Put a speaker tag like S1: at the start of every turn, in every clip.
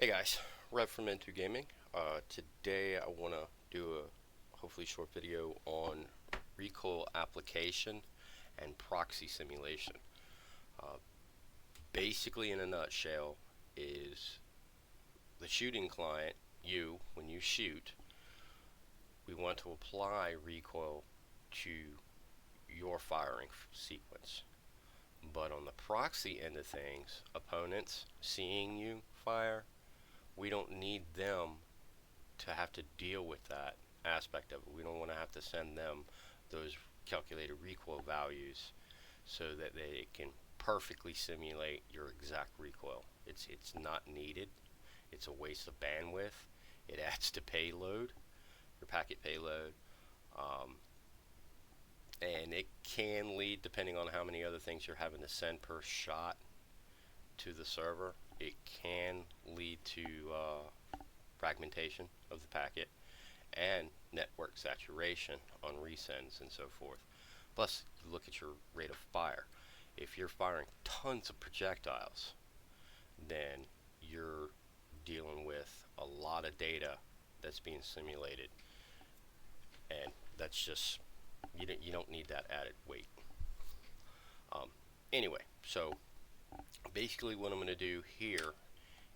S1: Hey guys, Rev from N2 Gaming. Today I want to do a hopefully short video on recoil application and proxy simulation. Uh, Basically, in a nutshell, is the shooting client, when you shoot, we want to apply recoil to your firing sequence. But on the proxy end of things, opponents seeing you fire, we don't need them to have to deal with that aspect of it. We don't want to have to send them those calculated recoil values so that they can perfectly simulate your exact recoil. It's not needed. It's a waste of bandwidth. It adds to payload, your packet payload, um, and it can lead, depending on how many other things you're having to send per shot to the server, it can lead to fragmentation of the packet and network saturation on resends and so forth. Plus, you look at your rate of fire. If you're firing tons of projectiles, then you're dealing with a lot of data that's being simulated, and that's just you don't need that added weight. Um, anyway, so basically what I'm going to do here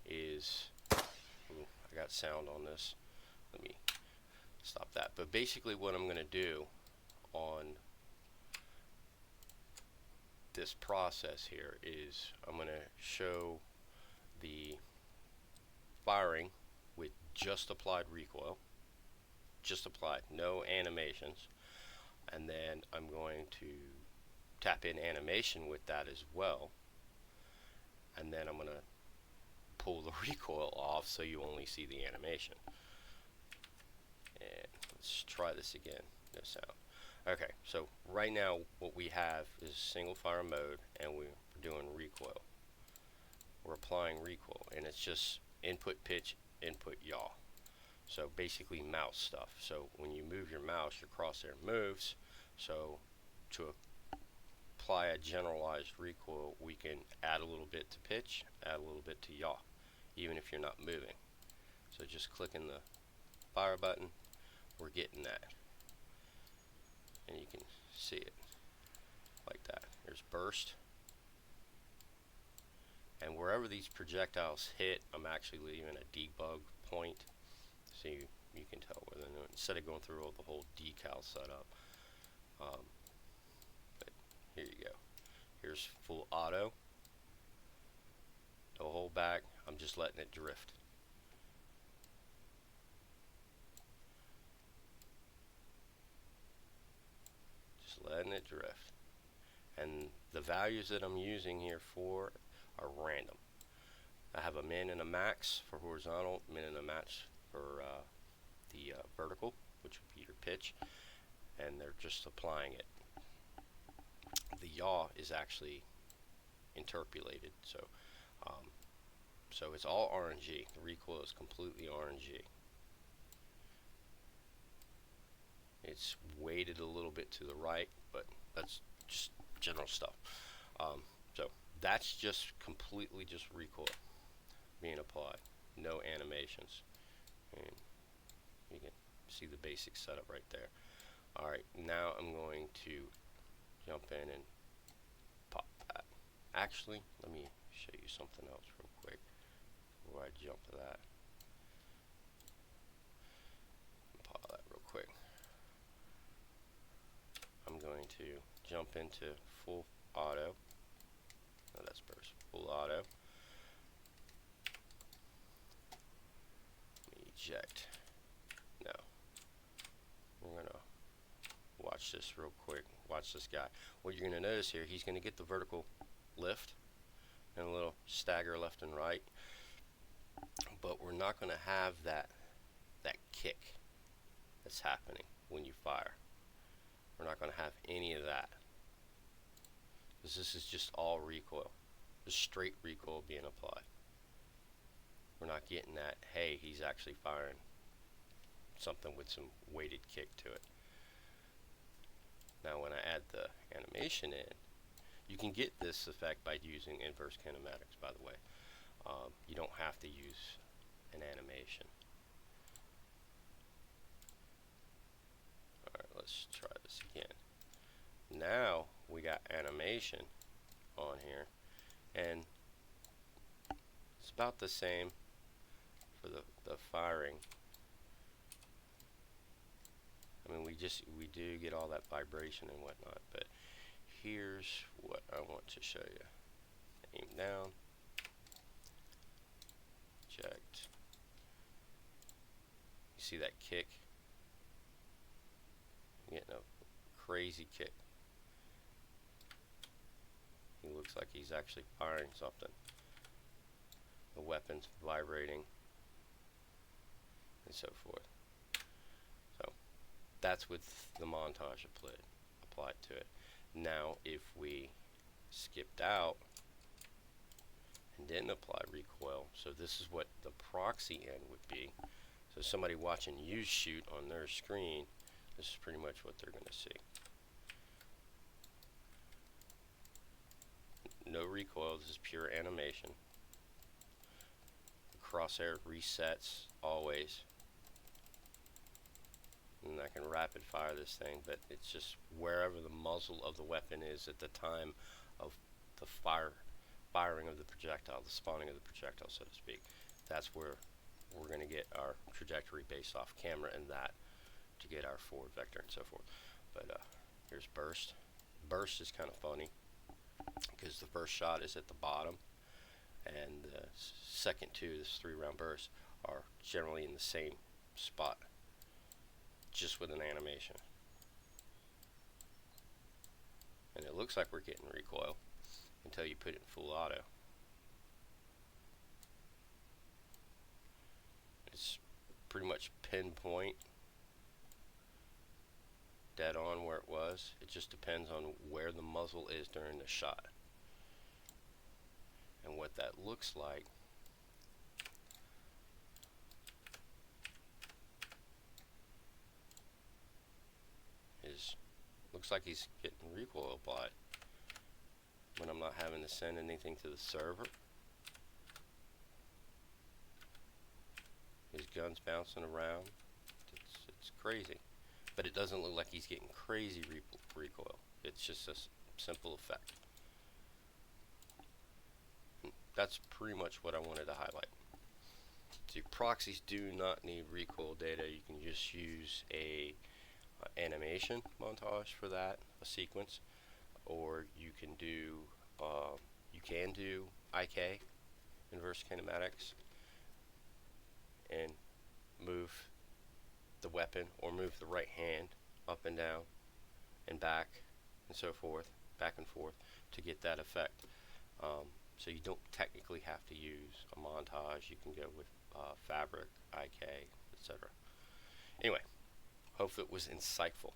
S1: is, ooh, I got sound on this. Let me stop that. But basically what I'm going to do on this process here is I'm going to show the firing with just applied recoil, just applied, no animations, and then I'm going to tap in animation with that as well, and then I'm going to pull the recoil off so you only see the animation. And let's try this again. No sound. Okay, so right now what we have is single fire mode, and we're doing recoil. We're applying recoil, and it's just input pitch, input yaw. So basically mouse stuff. So when you move your mouse, your crosshair moves. So to apply a generalized recoil, we can add a little bit to pitch, add a little bit to yaw, even if you're not moving. So just clicking the fire button, we're getting that. And you can see it like that. There's burst. And wherever these projectiles hit, I'm actually leaving a debug point, so you can tell where they're doing, instead of going through all the whole decal setup. But here you go. Here's full auto. No hold back. I'm just letting it drift. Just letting it drift. And the values that I'm using here for are random. I have a min and a max for horizontal, min and a max for the vertical, which would be your pitch, and they're just applying it. The yaw is actually interpolated, so it's all RNG. The recoil is completely RNG. It's weighted a little bit to the right, but that's just general stuff. So that's just completely just recoil being applied, no animations, and you can see the basic setup right there. Alright, now I'm going to jump in and pop that. Actually, let me show you something else real quick before I jump to that. Pop that real quick. I'm going to jump into full auto. No, that's burst. Full auto. Eject. No. We're going to watch this real quick. Watch this guy. What you're going to notice here, he's going to get the vertical lift and a little stagger left and right, but we're not going to have that kick that's happening when you fire. We're not going to have any of that, because this is just all recoil, just straight recoil being applied. We're not getting that, hey, he's actually firing something with some weighted kick to it. Now when I add the animation in, you can get this effect by using inverse kinematics, by the way. You don't have to use an animation. Alright, let's try this again. Now we got animation on here, and it's about the same for the firing. I mean, we do get all that vibration and whatnot, but here's what I want to show you. Aim down, eject. You see that kick? You're getting a crazy kick. He looks like he's actually firing something. The weapon's vibrating and so forth. So that's with the montage applied to it. Now if we skipped out and didn't apply recoil, so this is what the proxy end would be. So somebody watching you shoot on their screen, this is pretty much what they're going to see. No recoil, this is pure animation. The crosshair resets always. And I can rapid fire this thing, but it's just wherever the muzzle of the weapon is at the time of the firing of the projectile, the spawning of the projectile, so to speak. That's where we're going to get our trajectory based off camera and that to get our forward vector and so forth. But here's burst. Burst is kind of funny because the first shot is at the bottom, and the second two, this 3-round burst, are generally in the same spot, just with an animation. And it looks like we're getting recoil until you put it in full auto. It's pretty much pinpoint, dead on where it was. It just depends on where the muzzle is during the shot. And what that looks like is, looks like he's getting recoil applied when I'm not having to send anything to the server. His gun's bouncing around. It's crazy. But it doesn't look like he's getting crazy recoil. It's just a simple effect. That's pretty much what I wanted to highlight. So proxies do not need recoil data. You can just use a animation montage for that, a sequence, or you can do IK, inverse kinematics, and move the weapon or move the right hand up and down and back and so forth, back and forth, to get that effect. So you don't technically have to use a montage. You can go with Fabric, IK, etc. Anyway, hope it was insightful.